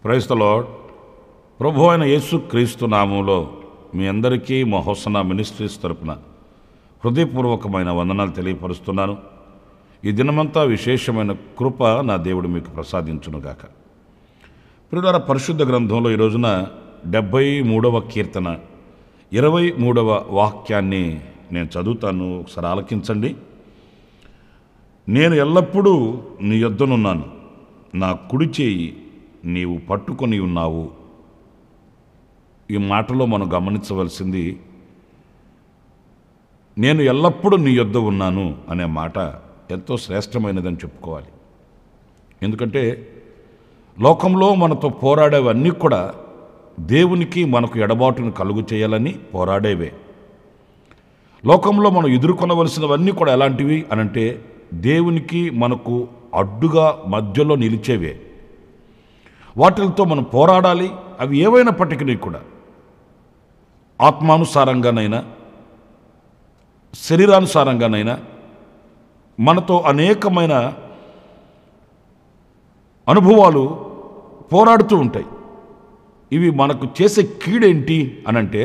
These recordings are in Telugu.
Praise the lord. ప్రభు అయిన యేసు క్రీస్తు నామంలో మీ అందరికీ మా హోసన్న మినిస్ట్రీస్ తరపున హృదయపూర్వకమైన వందనాలు తెలియపరుస్తున్నాను. ఈ దినమంతా విశేషమైన కృప నా దేవుడు మీకు ప్రసాదించునుగాక. ప్రియులారా, పరిశుద్ధ గ్రంథంలో ఈ రోజున 73వ కీర్తన 23వ వాక్యాన్ని నేను చదువుతాను, ఒకసారి ఆలకించండి. నేను ఎల్లప్పుడూ నీ యొద్దనున్నాను, నా కుడి చేయి నీవు పట్టుకొని ఉన్నావు. ఈ మాటలో మనం గమనించవలసింది, నేను ఎల్లప్పుడూ నీ యొద్ద ఉన్నాను అనే మాట ఎంతో శ్రేష్టమైనదని చెప్పుకోవాలి. ఎందుకంటే లోకంలో మనతో పోరాడేవన్నీ కూడా దేవునికి మనకు ఎడబాటును కలుగు చేయాలని పోరాడేవే. లోకంలో మనం ఎదుర్కొనవలసినవన్నీ కూడా ఎలాంటివి అనంటే దేవునికి మనకు అడ్డుగా మధ్యలో నిలిచేవే. వాటితో మనం పోరాడాలి. అవి ఏవైనప్పటికీ కూడా ఆత్మానుసారంగానైనా శరీరానుసారంగానైనా మనతో అనేకమైన అనుభవాలు పోరాడుతూ ఉంటాయి. ఇవి మనకు చేసే కీడేంటి అనంటే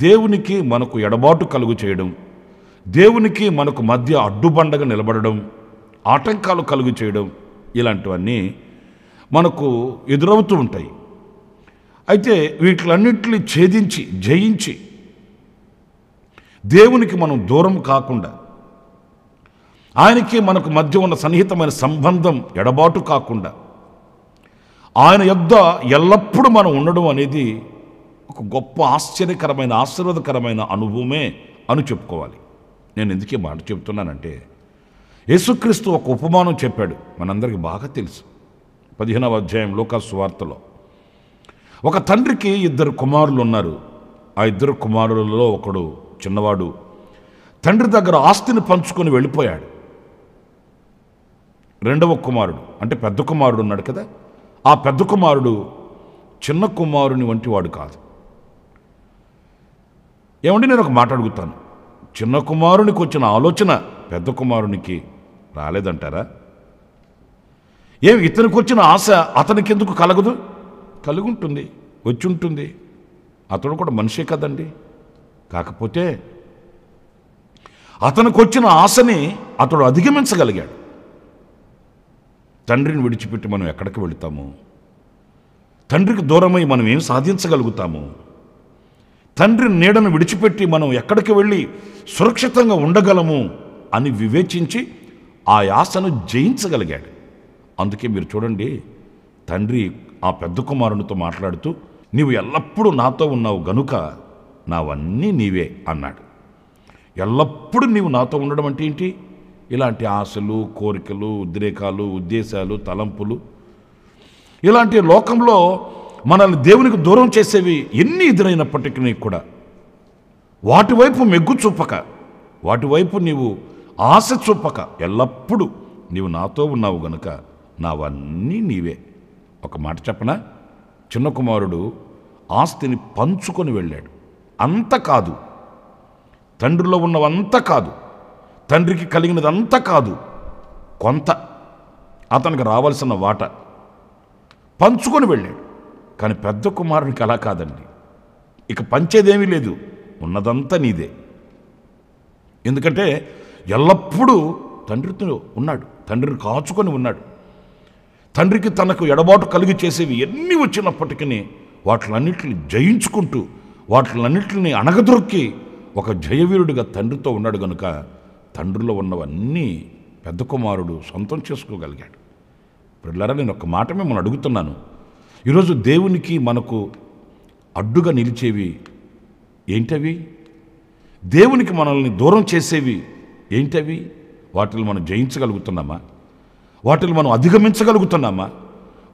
దేవునికి మనకు ఎడబాటు కలుగు చేయడం, దేవునికి మనకు మధ్య అడ్డుబండగా నిలబడడం, ఆటంకాలు కలుగు చేయడం, ఇలాంటివన్నీ మనకు ఎదురవుతూ ఉంటాయి. అయితే వీటిలన్నింటినీ ఛేదించి జయించి దేవునికి మనం దూరం కాకుండా, ఆయనకి మనకు మధ్య ఉన్న సన్నిహితమైన సంబంధం ఎడబాటు కాకుండా ఆయన యొద్ద ఎల్లప్పుడూ మనం ఉండడం అనేది ఒక గొప్ప ఆశ్చర్యకరమైన ఆశీర్వాదకరమైన అనుభవమే అని చెప్పుకోవాలి. నేను ఎందుకు ఈ మాట చెప్తున్నానంటే, యేసుక్రీస్తు ఒక ఉపమానం చెప్పాడు, మనందరికీ బాగా తెలుసు. 15వ అధ్యాయం లూకాసు సువార్తలో ఒక తండ్రికి 2 కుమారులు ఉన్నారు. ఆ 2 కుమారులలో ఒకడు చిన్నవాడు తండ్రి దగ్గర ఆస్తిని పంచుకొని వెళ్ళిపోయాడు. రెండవ కుమారుడు అంటే పెద్ద కుమారుడు ఉన్నాడు కదా, ఆ పెద్ద కుమారుడు చిన్న కుమారుని వంటి వాడు కాదు. ఏమంటే నేను ఒక మాట అడుగుతాను, చిన్న కుమారునికి వచ్చిన ఆలోచన పెద్ద కుమారునికి రాలేదంటారా? ఇతనికి వచ్చిన ఆశ అతనికి ఎందుకు కలగదు? కలుగుంటుంది, వచ్చి ఉంటుంది. అతడు కూడా మనిషే కదండి. కాకపోతే అతనికి వచ్చిన ఆశని అతడు అధిగమించగలిగాడు. తండ్రిని విడిచిపెట్టి మనం ఎక్కడికి వెళుతాము? తండ్రికి దూరమై మనం ఏం సాధించగలుగుతాము? తండ్రి నీడను విడిచిపెట్టి మనం ఎక్కడికి వెళ్ళి సురక్షితంగా ఉండగలము అని వివేచించి ఆ ఆశను జయించగలిగాడు. అందుకే మీరు చూడండి, తండ్రి ఆ పెద్ద కుమారునితో మాట్లాడుతూ, నీవు ఎల్లప్పుడూ నాతో ఉన్నావు గనుక నావన్నీ నీవే అన్నాడు. ఎల్లప్పుడూ నీవు నాతో ఉండడం అంటే ఏంటి? ఇలాంటి ఆశలు, కోరికలు, ఉద్రేకాలు, ఉద్దేశాలు, తలంపులు, ఇలాంటి లోకంలో మనల్ని దేవునికి దూరం చేసేవి ఎన్ని ఎదురైనప్పటికీ కూడా వాటి వైపు మెగ్గు చూపక, వాటి వైపు నీవు ఆశ చూపక, ఎల్లప్పుడూ నీవు నాతో ఉన్నావు గనుక నావన్నీ నీవే. ఒక మాట చెప్పనా? చిన్న కుమారుడు ఆస్తిని పంచుకొని వెళ్ళాడు. అంత కాదు, తండ్రిలో ఉన్నవంతా కాదు, తండ్రికి కలిగినదంతా కాదు, కొంత అతనికి రావాల్సిన వాట పంచుకొని వెళ్ళాడు. కానీ పెద్ద కుమారునికి అలా కాదండి. ఇక పంచేదేమీ లేదు, ఉన్నదంతా నీదే. ఎందుకంటే ఎల్లప్పుడూ తండ్రితో ఉన్నాడు, తండ్రిని కాచుకొని ఉన్నాడు. తండ్రికి తనకు ఎడబాటు కలిగి చేసేవి ఎన్ని వచ్చినప్పటికీ వాటిలన్నింటినీ జయించుకుంటూ, వాటిలన్నింటినీ అణగదొక్కి ఒక జయవీరుడిగా తండ్రితో ఉన్నాడు కనుక తండ్రిలో ఉన్నవన్నీ పెద్ద కుమారుడు సొంతం చేసుకోగలిగాడు. పిల్లరా, నేను ఒక మాట మిమ్మల్ని అడుగుతున్నాను, ఈరోజు దేవునికి మనకు అడ్డుగా నిలిచేవి ఏంటవి? దేవునికి మనల్ని దూరం చేసేవి ఏంటవి? వాటిని మనం జయించగలుగుతున్నామా? వాటిని మనం అధిగమించగలుగుతున్నామా?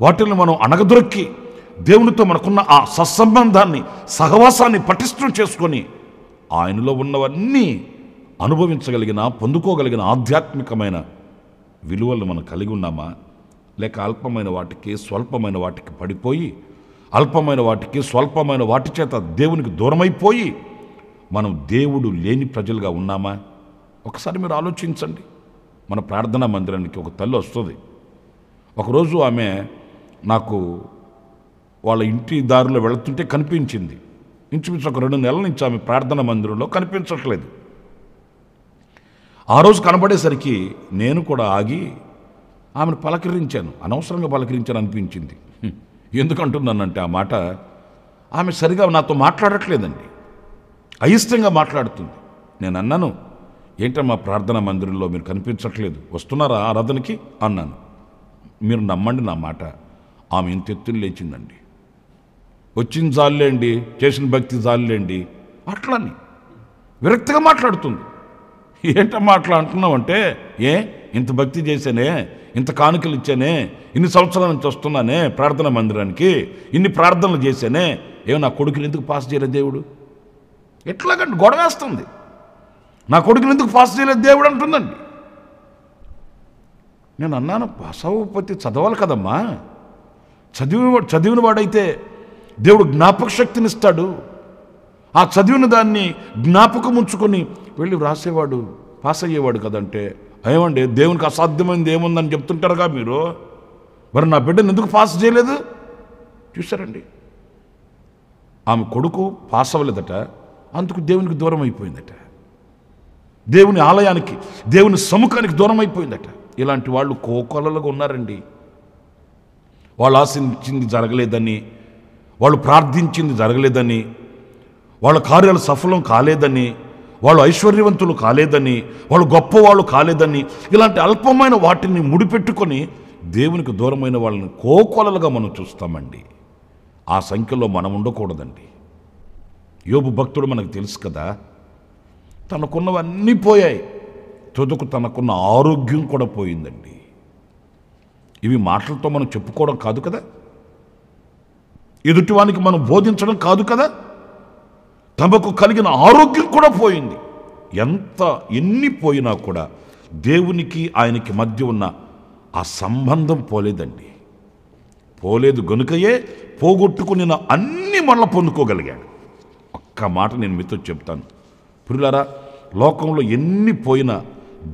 వాటిని మనం అణగదొక్కి దేవునితో మనకున్న ఆ సత్సంబంధాన్ని, సహవాసాన్ని పటిష్టం చేసుకొని ఆయనలో ఉన్నవన్నీ అనుభవించగలిగిన, పొందుకోగలిగిన ఆధ్యాత్మికమైన విలువలు మనం కలిగి ఉన్నామా? లేక అల్పమైన వాటికి, స్వల్పమైన వాటికి పడిపోయి, అల్పమైన వాటికి, స్వల్పమైన వాటి చేత దేవునికి దూరమైపోయి మనం దేవుడు లేని ప్రజలుగా ఉన్నామా? ఒకసారి మీరు ఆలోచించండి. మన ప్రార్థనా మందిరానికి ఒక తల్లి వస్తుంది. ఒకరోజు ఆమె నాకు వాళ్ళ ఇంటి దారిలో వెళుతుంటే కనిపించింది. ఇంచుమించు ఒక 2 నెలల నుంచి ఆమె ప్రార్థన మందిరంలో కనిపించట్లేదు. ఆ రోజు కనబడేసరికి నేను కూడా ఆగి ఆమెను పలకరించాను. అనవసరంగా పలకరించాను అనిపించింది. ఎందుకంటున్నానంటే ఆ మాట, ఆమె సరిగా నాతో మాట్లాడట్లేదండి, అయిష్టంగా మాట్లాడుతుంది. నేను అన్నాను, ఏంటమ్మా ప్రార్థనా మందిరంలో మీరు కనిపించట్లేదు, వస్తున్నారా ఆరాధనకి అన్నాను. మీరు నమ్మండి నా మాట, ఆమె ఇంత ఎత్తులు లేచిందండి. వచ్చిన జాలేండి, చేసిన భక్తి జాలేండి అట్లని విరక్తిగా మాట్లాడుతుంది. ఏంటమ్మా అట్లా అంటున్నావంటే, ఇంత భక్తి చేశానే, ఇంత కానుకలు ఇచ్చానే, ఇన్ని సంవత్సరాల నుంచి వస్తున్నానే ప్రార్థనా మందిరానికి, ఇన్ని ప్రార్థనలు చేశానే, నా కొడుకుని ఎందుకు పాస్ చేయలేదు దేవుడు? ఎట్లాగండి గొడవేస్తుంది. నా కొడుకుని ఎందుకు పాస్ చేయలేదు దేవుడు అంటుందండి. నేను అన్నాను, పాస్ అవ్వకపోతే చదవాలి కదమ్మా, చదివిన వాడైతే దేవుడు జ్ఞాపక శక్తిని ఇస్తాడు. ఆ చదివిన దాన్ని జ్ఞాపకం ఉంచుకొని వెళ్ళి వ్రాసేవాడు, పాస్ అయ్యేవాడు కదంటే, ఏమండి దేవునికి అసాధ్యమైనది ఏముందని చెప్తుంటారుగా మీరు, మరి నా బిడ్డను ఎందుకు పాస్ చేయలేదు? చూసారండి, ఆమె కొడుకు పాస్ అవ్వలేదట, అందుకు దేవునికి దూరం అయిపోయిందట, దేవుని ఆలయానికి, దేవుని సముఖానికి దూరం అయిపోయిందట. ఇలాంటి వాళ్ళు కోకొల్లలుగా ఉన్నారండి. వాళ్ళు ఆశించింది జరగలేదని, వాళ్ళు ప్రార్థించింది జరగలేదని, వాళ్ళ కార్యాలు సఫలం కాలేదని, వాళ్ళు ఐశ్వర్యవంతులు కాలేదని, వాళ్ళు గొప్పవాళ్ళు కాలేదని, ఇలాంటి అల్పమైన వాటిని ముడిపెట్టుకొని దేవునికి దూరమైన వాళ్ళని కోకొలలుగా మనం చూస్తామండి. ఆ సంఖ్యలో మనం ఉండకూడదండి. యోబు భక్తుడు మనకు తెలుసు కదా, తనకున్నవన్నీ పోయాయి, తుదకు తనకున్న ఆరోగ్యం కూడా పోయిందండి. ఇవి మాటలతో మనం చెప్పుకోవడం కాదు కదా, ఎదుటివానికి మనం బోధించడం కాదు కదా, తమకు కలిగిన ఆరోగ్యం కూడా పోయింది. ఎన్ని పోయినా కూడా దేవునికి ఆయనకి మధ్య ఉన్న ఆ సంబంధం పోలేదండి. పోలేదు గనుకయే పోగొట్టుకుని అన్ని మళ్ళీ పొందుకోగలిగాడు. ఒక్క మాట నేను మీతో చెప్తాను ప్రియులారా, లోకంలో ఎన్ని పోయినా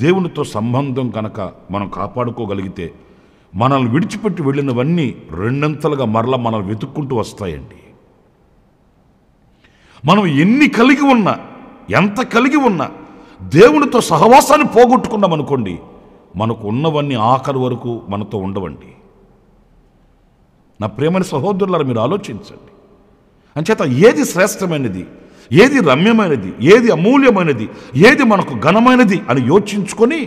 దేవునితో సంబంధం కనుక మనం కాపాడుకోగలిగితే మనల్ని విడిచిపెట్టి వెళ్ళినవన్నీ రెండంతలుగా మరలా మనల్ని వెతుక్కుంటూ వస్తాయండి. మనం ఎన్ని కలిగి ఉన్నా, ఎంత కలిగి ఉన్నా దేవునితో సహవాసాన్ని పోగొట్టుకున్నాం అనుకోండి, మనకు ఉన్నవన్నీ ఆఖరి వరకు మనతో ఉండవండి. నా ప్రియమైన సహోదరులారా, మీరు ఆలోచించండి. అంచేత ఏది శ్రేష్టమైనది, ఏది రమ్యమైనది, ఏది అమూల్యమైనది, ఏది మనకు ఘనమైనది అని యోచించుకొని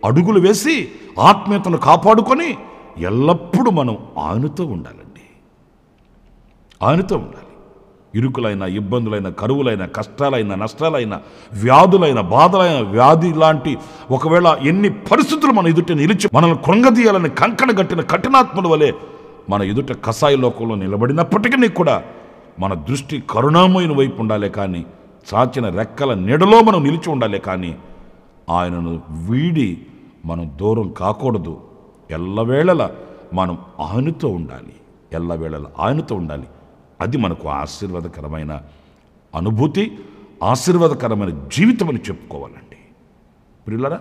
అడుగులు వేసి ఆత్మీయతను కాపాడుకొని ఎల్లప్పుడూ మనం ఆయనతో ఉండాలండి. ఆయనతో ఉండాలి. ఇరుకులైన, ఇబ్బందులైన, కరువులైన, కష్టాలైన, నష్టాలైన, వ్యాధులైన, బాధలైన, వ్యాధి లాంటి ఒకవేళ ఎన్ని పరిస్థితులు మన ఎదుట నిలిచి మనల్ని కృంగదీయాలని కంకణ గట్టిన కఠినాత్ముల వలె మన ఎదుట కసాయి లోకంలో నిలబడినప్పటికీ కూడా మన దృష్టి కరుణామయుని వైపు ఉండాలి, కానీ చాచిన రెక్కల నీడలో మనం నిలిచి ఉండాలి, కానీ ఆయనను వీడి మనం దూరం కాకూడదు. ఎల్లవేళలా మనం ఆయనతో ఉండాలి, ఎల్లవేళలా ఆయనతో ఉండాలి. అది మనకు ఆశీర్వాదకరమైన అనుభూతి, ఆశీర్వాదకరమైన జీవితం అని చెప్పుకోవాలండి. ప్రియులారా,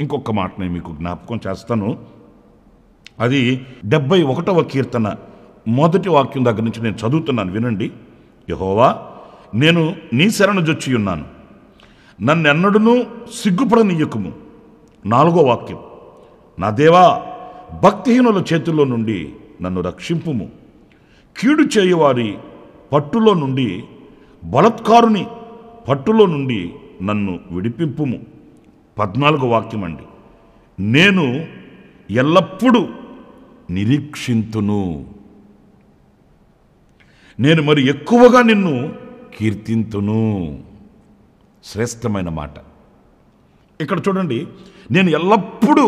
ఇంకొక మాట నేను మీకు జ్ఞాపకం చేస్తాను. అది 71వ కీర్తన మొదటి వాక్యం దగ్గర నుంచి నేను చదువుతున్నాను, వినండి. యెహోవా, నేను నీ శరణు జొచ్చి ఉన్నాను, నన్నెన్నడూనూ సిగ్గుపడనీయకుము. 4వ వాక్యం, నా దేవా, భక్తిహీనుల చేతుల్లో నుండి నన్ను రక్షింపుము, కీడు చేయువారి పట్టులో నుండి, బలత్కారుని పట్టులో నుండి నన్ను విడిపింపుము. 14వ వాక్యం అండి, నేను ఎల్లప్పుడూ నిరీక్షింతును, నేను మరి ఎక్కువగా నిన్ను కీర్తింతును. శ్రేష్టమైన మాట. ఇక్కడ చూడండి, నేను ఎల్లప్పుడూ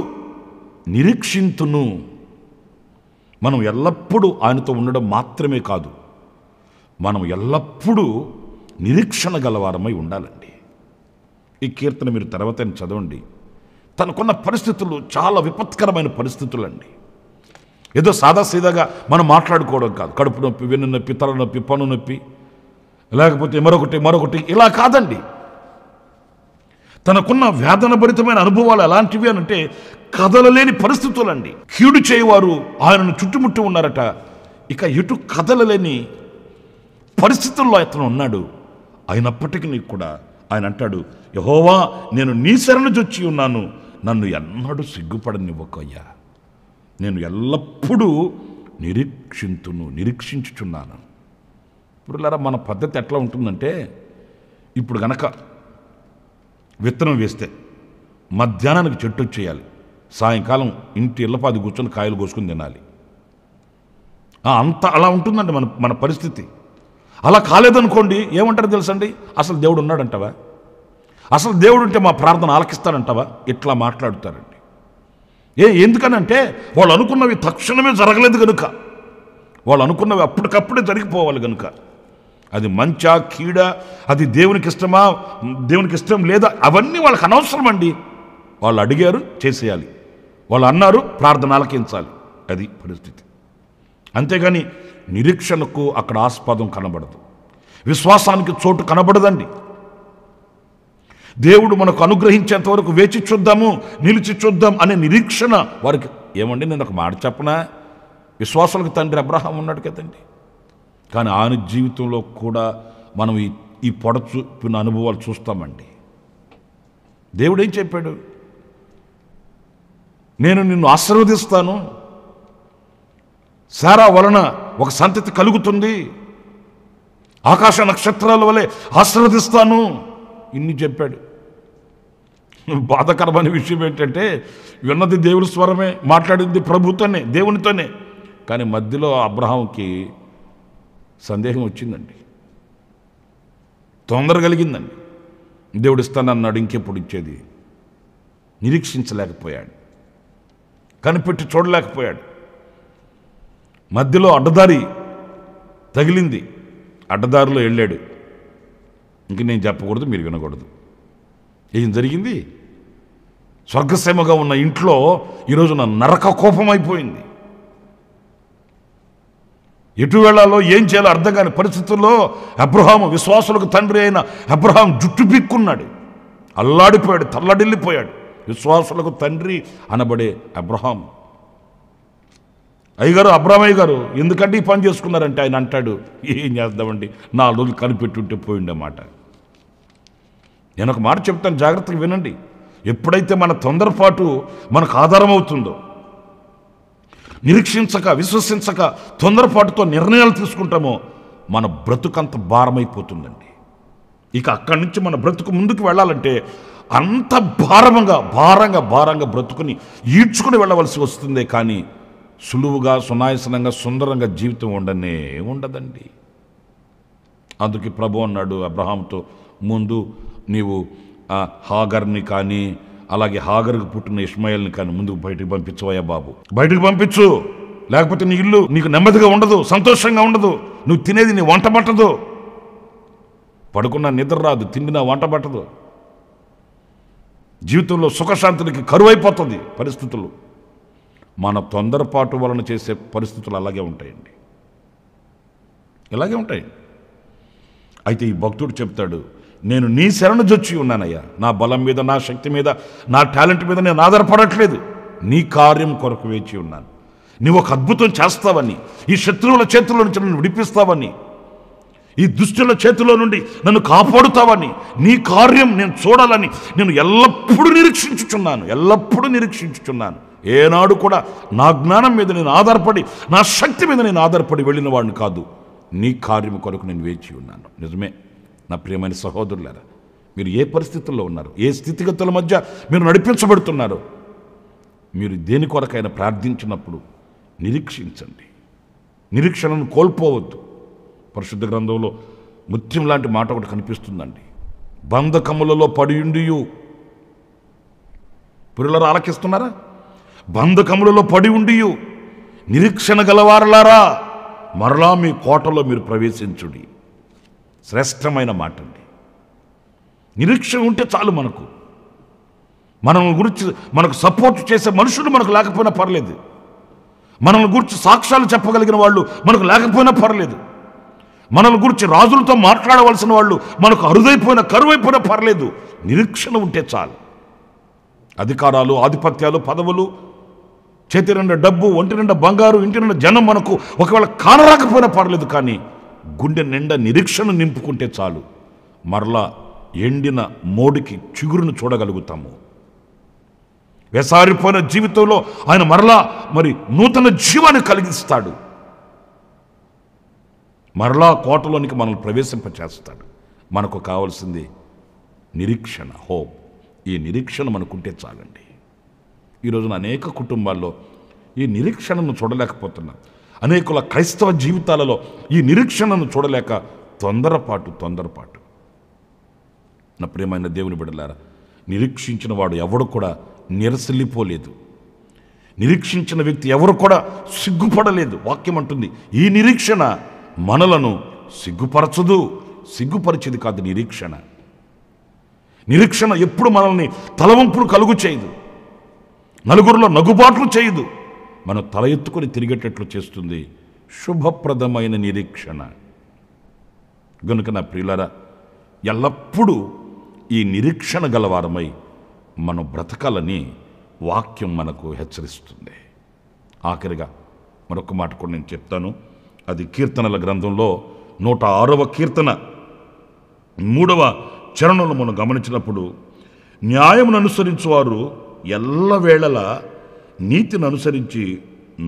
నిరీక్షింతును. మనం ఎల్లప్పుడూ ఆయనతో ఉండడం మాత్రమే కాదు, మనం ఎల్లప్పుడూ నిరీక్షణ గలవారమై ఉండాలండి. ఈ కీర్తన మీరు తర్వాత చదవండి. తనకున్న పరిస్థితులు చాలా విపత్కరమైన పరిస్థితులండి. ఏదో సాదాసీదాగా మనం మాట్లాడుకోవడం కాదు. కడుపు నొప్పి, వెన్ను నొప్పి, తల నొప్పి, పన్ను నొప్పి, లేకపోతే మరొకటి ఇలా కాదండి. తనకున్న వేదనభరితమైన అనుభవాలు ఎలాంటివి అనంటే కదలలేని పరిస్థితులండి. కీడు చేయవారు ఆయనను చుట్టుముట్టి ఉన్నారట. ఇక ఎటు కదలలేని పరిస్థితుల్లో అతను ఉన్నాడు. అయినప్పటికీ కూడా ఆయన అంటాడు, యెహోవా నేను నీ శరణు జొచ్చి ఉన్నాను, నన్ను ఎన్నడూ సిగ్గుపడనివ్వకయ్యా, నేను ఎల్లప్పుడూ నిరీక్షించుచున్నాను. ఇప్పుడు మన పద్ధతి ఎట్లా ఉంటుందంటే, ఇప్పుడు గనక విత్తనం వేస్తే మధ్యాహ్నానికి చెట్టు వచ్చేయాలి, సాయంకాలం ఇంటి ఇళ్ళపాది కూర్చొని కాయలు కోసుకుని తినాలి. అంత అలా ఉంటుందండి మన పరిస్థితి. అలా కాలేదనుకోండి, ఏమంటారు తెలుసండి, అసలు దేవుడు ఉన్నాడంటావా, అసలు దేవుడు ఉంటే మా ప్రార్థన ఆలకిస్తాడంటావా, ఇట్లా మాట్లాడుతారండి. ఎందుకనంటే వాళ్ళు అనుకున్నవి తక్షణమే జరగలేదు కనుక, వాళ్ళు అనుకున్నవి అప్పటికప్పుడే జరిగిపోవాలి కనుక. అది మంచా కీడా, అది దేవునికి ఇష్టమా దేవునికి ఇష్టం లేదా, అవన్నీ వాళ్ళకి అనవసరం అండి. వాళ్ళు అడిగారు చేసేయాలి, వాళ్ళు అన్నారు ప్రార్థన ఆలకించాలి, అది పరిస్థితి. అంతేగాని నిరీక్షణకు అక్కడ ఆస్పదం కనబడదు, విశ్వాసానికి చోటు కనబడదండి. దేవుడు మనకు అనుగ్రహించేంత వరకు వేచి చూద్దాము, నిలిచి చూద్దాం అనే నిరీక్షణ వారికి. ఏమండి, నేను ఒక మాట చెప్పనా, విశ్వాసాలకు తండ్రి అబ్రహాం ఉన్నాడు కదండి, కానీ ఆయన జీవితంలో కూడా మనం ఈ పొడచూపిన అనుభవాలు చూస్తామండి. దేవుడు ఏం చెప్పాడు, నేను నిన్ను ఆశీర్వదిస్తాను, సారా వలన ఒక సంతతి కలుగుతుంది, ఆకాశ నక్షత్రాల వలె ఆశీర్వదిస్తాను, ఇన్ని చెప్పాడు. బాధాకరమైన విషయం ఏంటంటే, విన్నది దేవుని స్వరమే, మాట్లాడింది ప్రభుతోనే, దేవునితోనే. కానీ మధ్యలో అబ్రహాంకి సందేహం వచ్చిందండి, తొందర కలిగిందండి. దేవుడు ఇస్తానన్నాడు, ఇంకెప్పుడు ఇచ్చేది, నిరీక్షించలేకపోయాడు, కనిపెట్టి చూడలేకపోయాడు. మధ్యలో అడ్డదారి తగిలింది, అడ్డదారిలో వెళ్ళాడు. ఇంక నేను చెప్పకూడదు, మీరు వినకూడదు. ఏం జరిగింది, స్వర్గసీమగా ఉన్న ఇంట్లో ఈరోజు నా నరక కోపం అయిపోయింది. ఎటు వెళ్ళాలో ఏం చేయాలో అర్థం కాని పరిస్థితుల్లో అబ్రహాము, విశ్వాసులకు తండ్రి అయిన అబ్రహాం జుట్టు పీక్కున్నాడు, అల్లాడిపోయాడు, తల్లడిల్లిపోయాడు. విశ్వాసులకు తండ్రి అనబడే అబ్రహాం. అయ్యగారు, అబ్రహామయ్య గారు ఎందుకంటే ఈ పని చేసుకున్నారంటే ఆయన అంటాడు, ఏం చేద్దామండి, 4 రోజులు కనిపెట్టుంటే పోయిండమాట. నేను ఒక మాట చెప్తాను, జాగ్రత్తగా వినండి. ఎప్పుడైతే మన తొందరపాటు మనకు ఆధారం అవుతుందో, నిరీక్షించక విశ్వసించక తొందరపాటుతో నిర్ణయాలు తీసుకుంటామో, మన బ్రతుకంత భారమైపోతుందండి. ఇక అక్కడి నుంచి మన బ్రతుకు ముందుకు వెళ్ళాలంటే అంత భారంగా బ్రతుకుని ఈడ్చుకుని వెళ్ళవలసి వస్తుందే కానీ సులువుగా సునాయసనంగా సుందరంగా జీవితం ఉండదండి. అందుకే ప్రభు అన్నాడు అబ్రహాంతో, ముందు నీవు హాగర్ని కానీ అలాగే హాగర్కు పుట్టిన ఇష్మాయిల్ని కానీ ముందుకు బయటకు పంపించవయ్యా బాబు, బయటకు పంపించు, లేకపోతే నీ ఇల్లు నీకు నెమ్మదిగా ఉండదు, సంతోషంగా ఉండదు, నువ్వు తినేది నీ వంట పట్టదు, పడుకున్నా నిద్ర రాదు, తిండినా వంట పట్టదు, జీవితంలో సుఖశాంతులకి కరువైపోతుంది పరిస్థితులు. మన తొందరపాటు వలన చేసే పరిస్థితులు అలాగే ఉంటాయండి, ఇలాగే ఉంటాయి. అయితే ఈ భక్తుడు చెప్తాడు, నేను నీ శరణు జొచ్చి ఉన్నానయ్యా, నా బలం మీద, నా శక్తి మీద, నా టాలెంట్ మీద నేను ఆధారపడట్లేదు, నీ కార్యం కొరకు వేచి ఉన్నాను. నీవు ఒక అద్భుతం చేస్తావని, ఈ శత్రువుల చేతుల్లో నుంచి నన్ను విడిపిస్తావని, ఈ దుష్టుల చేతిలో నుండి నన్ను కాపాడుతావని, నీ కార్యం నేను చూడాలని నేను ఎల్లప్పుడూ నిరీక్షించుచున్నాను. ఏనాడు కూడా నా జ్ఞానం మీద నేను ఆధారపడి, నా శక్తి మీద నేను ఆధారపడి వెళ్ళిన వాడిని కాదు, నీ కార్యం కొరకు నేను వేచి ఉన్నాను. నిజమే నా ప్రియమైన సహోదరులారా, మీరు ఏ పరిస్థితుల్లో ఉన్నారు, ఏ స్థితిగతుల మధ్య మీరు నడిపించబడుతున్నారు, మీరు దేని కొరకైనా ప్రార్థించినప్పుడు నిరీక్షించండి, నిరీక్షణను కోల్పోవద్దు. పరిశుద్ధ గ్రంథంలో ముత్యం లాంటి మాట ఒకటి కనిపిస్తుందండి, బంధకములలో పడియుండియు. పురులను ఆలకిస్తున్నారా? బంధకములలో పడి ఉండియు నిరీక్షణ గలవారలారా, మరలా మీ కోటలో మీరు ప్రవేశించుడి. శ్రేష్టమైన మాట అండి. నిరీక్షణ ఉంటే చాలు. మన గురించి మనకు సపోర్ట్ చేసే మనుషులు మనకు లేకపోయినా పర్లేదు, మనల్ని గురించి సాక్ష్యాలు చెప్పగలిగిన వాళ్ళు మనకు లేకపోయినా పర్లేదు, మనల్ని గురించి రాజులతో మాట్లాడవలసిన వాళ్ళు మనకు కరువైపోయినా పర్లేదు. నిరీక్షణ ఉంటే చాలు. అధికారాలు, ఆధిపత్యాలు, పదవులు చేతి నిండా డబ్బు, ఒంటి నిండా బంగారు, ఇంటి నిండా జనం మనకు ఒకవేళ కానరాకపోయినా పర్లేదు, కానీ గుండె నిండా నిరీక్షణ నింపుకుంటే చాలు, మరలా ఎండిన మోడికి చిగురును చూడగలుగుతాము. వెసారిపోయిన జీవితంలో ఆయన మరలా నూతన జీవాన్ని కలిగిస్తాడు. మరలా కోటలోనికి మనల్ని ప్రవేశింపచేస్తాడు. మనకు కావాల్సింది నిరీక్షణ, హోప్. ఈ నిరీక్షణ మనకుంటే చాలండి. ఈరోజున అనేక కుటుంబాల్లో ఈ నిరీక్షణను చూడలేకపోతున్నాం. అనేకుల క్రైస్తవ జీవితాలలో ఈ నిరీక్షణను చూడలేక తొందరపాటు. నా ప్రియమైన దేవుని బిడ్డలారా, నిరీక్షించిన వాడు ఎవడు కూడా నిరసిల్లిపోలేదు. నిరీక్షించిన వ్యక్తి ఎవరు కూడా సిగ్గుపడలేదు. వాక్యం అంటుంది, ఈ నిరీక్షణ మనలను సిగ్గుపరచదు. సిగ్గుపరిచేది కాదు నిరీక్షణ. నిరీక్షణ ఎప్పుడు మనల్ని తలవంపులు కలుగు చేయదు, నలుగురిలో నగుబాట్లు చేయదు, మనం తల ఎత్తుకొని తిరిగేటట్లు చేస్తుంది శుభప్రదమైన నిరీక్షణ. గనుక నా ప్రియులారా, ఎల్లప్పుడూ ఈ నిరీక్షణ గలవారమై మనం బ్రతకాలని వాక్యం మనకు హెచ్చరిస్తుంది. ఆఖరిగా మరొక మాట కూడా నేను చెప్తాను. అది కీర్తనల గ్రంథంలో 106వ కీర్తన 3వ చరణంలో మనం గమనించినప్పుడు, న్యాయమును అనుసరించువారు ఎల్లవేళలా నీతిని అనుసరించి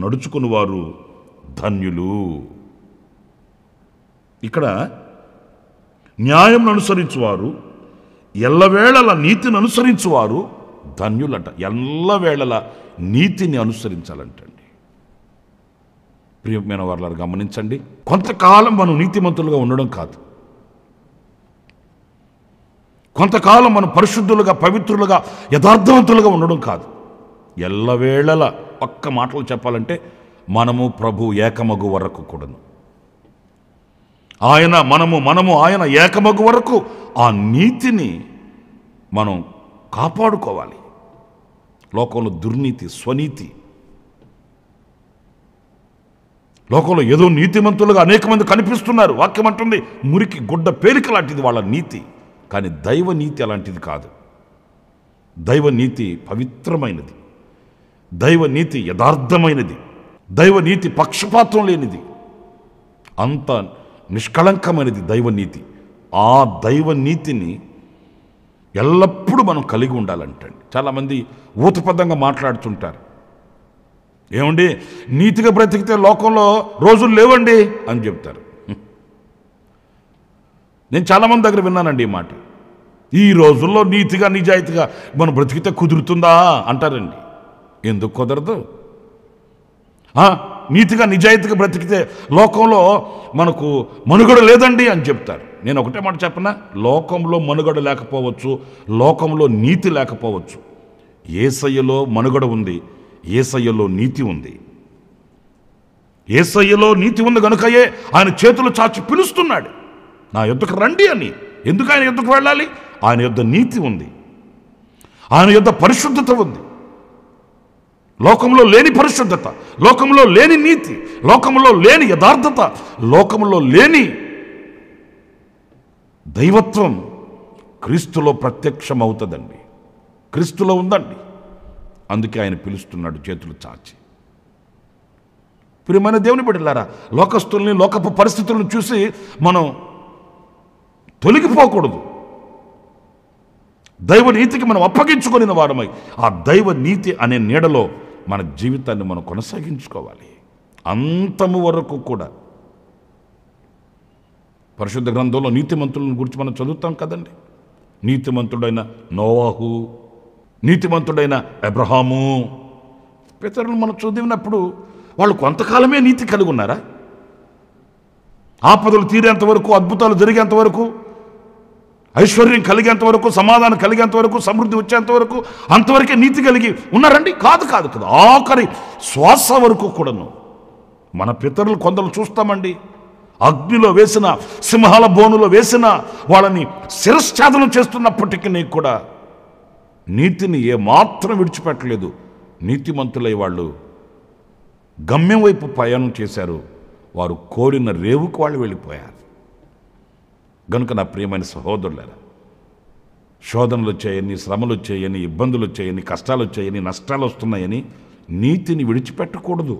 నడుచుకునివారు ధన్యులు. ఇక్కడ న్యాయమును అనుసరించువారు ఎల్లవేళలా నీతిని అనుసరించువారు ధన్యులంట. ఎల్లవేళలా నీతిని అనుసరించాలంటండి. ప్రియమైన వారు గమనించండి, కొంతకాలం మనం నీతిమంతులుగా ఉండడం కాదు, కొంతకాలం మనం పరిశుద్ధులుగా, పవిత్రులుగా, యథార్థవంతులుగా ఉండడం కాదు. ఎల్లవేళలా ఒక్క మాటలు చెప్పాలంటే మనము ప్రభు ఏకమగు వరకు కూడాను, మనము ఆయన ఏకమగు వరకు ఆ నీతిని మనం కాపాడుకోవాలి. లోకంలో దుర్నీతి, స్వనీతి, లోకంలో ఏదో నీతిమంతులుగా అనేక మంది కనిపిస్తున్నారు. వాక్యం అంటుంది, మురికి గుడ్డ పేలిక లాంటిది వాళ్ళ నీతి. కానీ దైవ నీతి అలాంటిది కాదు. దైవ నీతి పవిత్రమైనది, దైవ నీతి యథార్థమైనది, దైవ నీతి పక్షపాతం లేనిది, అంత నిష్కళంకమైనది దైవ నీతి. ఆ దైవ నీతిని ఎల్లప్పుడూ మనం కలిగి ఉండాలంటండి. చాలామంది ఊతపదంగా మాట్లాడుతుంటారు, ఏమండి నీతిగా బ్రతికితే లోకంలో రోజులు లేవండి అని చెప్తారు. నేను చాలామంది దగ్గర విన్నానండి ఈ మాట. ఈ రోజుల్లో నీతిగా నిజాయితీగా మనం బ్రతికితే కుదురుతుందా అంటారండి. ఎందుకు కుదరదు? నీతిగా నిజాయితీగా బ్రతికితే లోకంలో మనకు మనుగడ లేదండి అని చెప్తారు. నేను ఒకటే మాట చెప్పనా, లోకంలో మనుగడ లేకపోవచ్చు, లోకంలో నీతి లేకపోవచ్చు, యేసయ్యలో మనుగడ ఉంది, యేసయ్యలో నీతి ఉంది. యేసయ్యలో నీతి ఉంది కనుకయే ఆయన చేతులు చాచి పిలుస్తున్నాడు, నా యొద్దకు రండి అని. ఎందుకు ఆయన యొద్దకు వెళ్ళాలి? ఆయన యొద్ద నీతి ఉంది, ఆయన యొద్ద పరిశుద్ధత ఉంది. లోకంలో లేని పరిశుద్ధత, లోకంలో లేని నీతి, లోకంలో లేని యథార్థత, లోకంలో లేని దైవత్వం క్రీస్తులో ప్రత్యక్షమవుతుందండి, క్రీస్తులో ఉందండి. అందుకే ఆయన పిలుస్తున్నాడు చేతులు చాచి. ప్రియమైన దేవుని బిడ్డలారా, లోకస్తుల్ని, లోకపు పరిస్థితులను చూసి మనం తొలగిపోకూడదు. దైవ నీతికి మనం అప్పగించుకొనిన వారమై ఆ దైవ నీతి అనే నీడలో మన జీవితాన్ని మనం కొనసాగించుకోవాలి అంతము వరకు కూడా. పరిశుద్ధ గ్రంథంలో నీతిమంతులను గురించి మనం చదువుతాం కదండి. నీతిమంతుడైన నోవాహు, నీతిమంతుడైన అబ్రహాము, పితరులను మనం చదివినప్పుడు వాళ్ళు కొంతకాలమే నీతి కలిగి ఉన్నారా? ఆపదలు తీరేంత వరకు, అద్భుతాలు జరిగేంత వరకు, ఐశ్వర్యం కలిగేంత వరకు, సమాధానం కలిగేంత వరకు, సమృద్ధి వచ్చేంత వరకు అంతవరకే నీతి కలిగి ఉన్నారండి? కాదు కాదు కాదు ఆఖరి శ్వాస వరకు కూడాను. మన పితరులు కొందరు చూస్తామండి, అగ్నిలో వేసిన, సింహాల బోనులో వేసిన వాళ్ళని శిరశ్ఛేదనం చేస్తున్నప్పటికీ కూడా నీతిని ఏమాత్రం విడిచిపెట్టలేదు. నీతిమంతులై వాళ్ళు గమ్యం వైపు ప్రయాణం చేశారు. వారు కోరిన రేవుకు వాళ్ళు వెళ్ళిపోయారు. గనుక నా ప్రియమైన సహోదరులారా, శోధనలు వచ్చాయని, శ్రమలు వచ్చాయని, ఇబ్బందులు వచ్చాయని, కష్టాలు వచ్చాయని, నష్టాలు వస్తున్నాయని నీతిని విడిచిపెట్టకూడదు.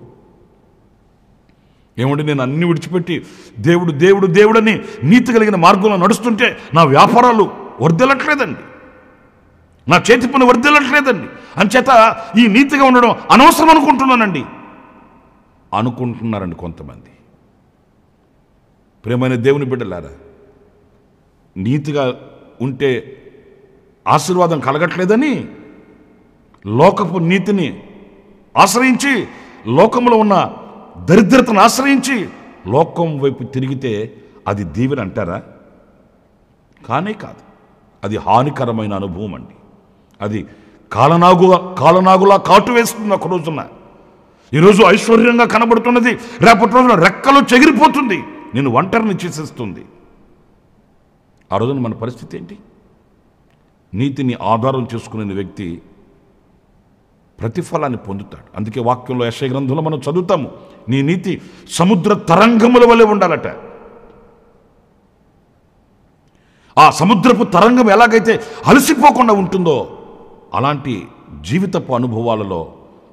ఏమంటే నేను అన్ని విడిచిపెట్టి దేవుడు దేవుడు దేవుడని నీతి కలిగిన మార్గంలో నడుస్తుంటే నా వ్యాపారాలు వర్ధిల్లట్లేదండి, నా చేతి పని వర్ధిల్లట్లేదండి, అంచేత ఈ నీతిగా ఉండడం అనవసరం అనుకుంటున్నానండి అనుకుంటున్నారండి కొంతమంది. ప్రేమైన దేవుని బిడ్డలారా, నీతిగా ఉంటే ఆశీర్వాదం కలగట్లేదని లోకపు నీతిని ఆశ్రయించి, లోకంలో ఉన్న దరిద్రతను ఆశ్రయించి లోకం వైపు తిరిగితే అది దీవెన అంటారా? కానే కాదు. అది హానికరమైన అనుభవం అండి. అది కాలనాగులా కాటు వేస్తుంది. ఒక రోజున ఈరోజు ఐశ్వర్యంగా కనబడుతున్నది రేపటి రోజున రెక్కలు చెగిరిపోతుంది, నేను ఒంటరిని చేసేస్తుంది. ఆ రోజున మన పరిస్థితి ఏంటి? నీతిని ఆధారం చేసుకునే వ్యక్తి ప్రతిఫలాన్ని పొందుతాడు. అందుకే వాక్యంలో యెషయా గ్రంథంలో మనం చదువుతాము, నీ నీతి సముద్ర తరంగముల వలె ఉండాలట. ఆ సముద్రపు తరంగం ఎలాగైతే అలసిపోకుండా ఉంటుందో అలాంటి జీవితపు అనుభవాలలో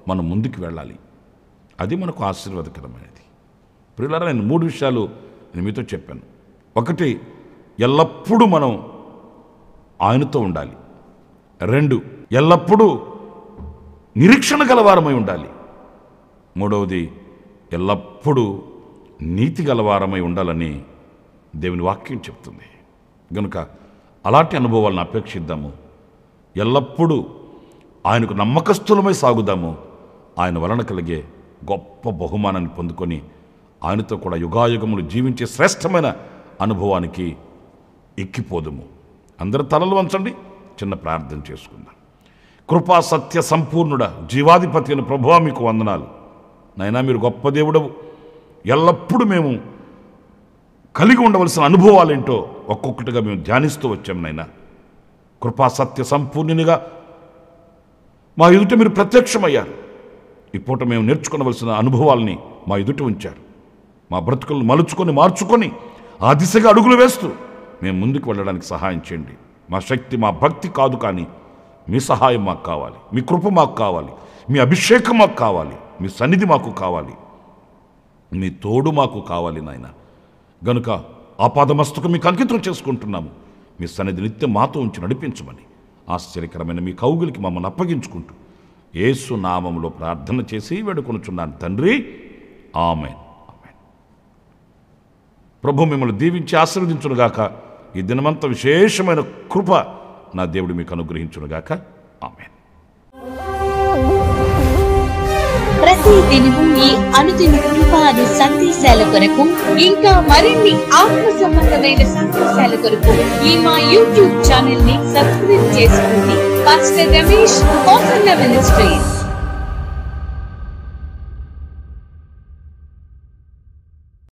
మనం ముందుకు వెళ్ళాలి. అది మనకు ఆశీర్వాదకరమైనది. ప్రియులారా, నేను 3 విషయాలు నేను మీతో చెప్పాను. 1, ఎల్లప్పుడూ మనం ఆయనతో ఉండాలి. 2, ఎల్లప్పుడూ నిరీక్షణ గలవారమై ఉండాలి. 3వది, ఎల్లప్పుడూ నీతి గలవారమై ఉండాలని దేవుని వాక్యం చెప్తుంది. కనుక అలాంటి అనుభవాలను అపేక్షిద్దాము. ఎల్లప్పుడూ ఆయనకు నమ్మకస్తులమై సాగుదాము. ఆయన వలన కలిగే గొప్ప బహుమానాన్ని పొందుకొని ఆయనతో కూడా యుగాయుగములు జీవించే శ్రేష్టమైన అనుభవానికి ఎక్కిపోదుము. అందరూ తలలు వంచండి, చిన్న ప్రార్థన చేసుకుందాం. కృపా సత్య సంపూర్ణుడ జీవాధిపతి అయిన ప్రభువా, మీకు వందనాలు నాయనా. మీరు గొప్ప దేవుడవు. ఎల్లప్పుడూ మేము కలిగి ఉండవలసిన అనుభవాలేంటో ఒక్కొక్కటిగా మేము ధ్యానిస్తూ వచ్చాము నాయనా. కృపా సత్య సంపూర్ణునిగా మా ఎదుట మీరు ప్రత్యక్షమయ్యారు. ఈ పూట మేము నేర్చుకోవలసిన అనుభవాల్ని మా ఎదుట ఉంచారు. మా బ్రతుకులను మలుచుకొని మార్చుకొని ఆ దిశగా అడుగులు వేస్తూ మేము ముందుకు వెళ్ళడానికి సహాయం చేయండి. మా శక్తి మా భక్తి కాదు, కానీ మీ సహాయం మాకు కావాలి, మీ కృప మాకు కావాలి, మీ అభిషేకం మాకు కావాలి, మీ సన్నిధి మాకు కావాలి, మీ తోడు మాకు కావాలి నాయన. గనుక ఆపాదమస్తకం మీకు అంకితం చేసుకుంటున్నాము. మీ సన్నిధి నిత్యం మాతో ఉంచి నడిపించమని ఆశ్చర్యకరమైన మీ కౌగులికి మమ్మల్ని అప్పగించుకుంటూ యేసు నామములో ప్రార్థన చేసి వేడుకొనుచున్నాను తండ్రి, ఆమేన్. ప్రభు మిమ్మల్ని దీవించి ఆశీర్వదించునుగాక. ఈ దినమంతా విశేషమైన కృప నా దేవుడు మీకు అనుగ్రహించునుగాక. ఆమేన్. ప్రతి దినము ఈ అనుదిన కృప అనే సందేశాల కొరకు, ఇంకా మరిన్ని ఆత్మ సంబంధమైన సందేశాల కొరకు ఈ మా యూట్యూబ్ ఛానల్ ని సబ్స్క్రైబ్ చేసుకోండి. Pastor Ramesh ministries.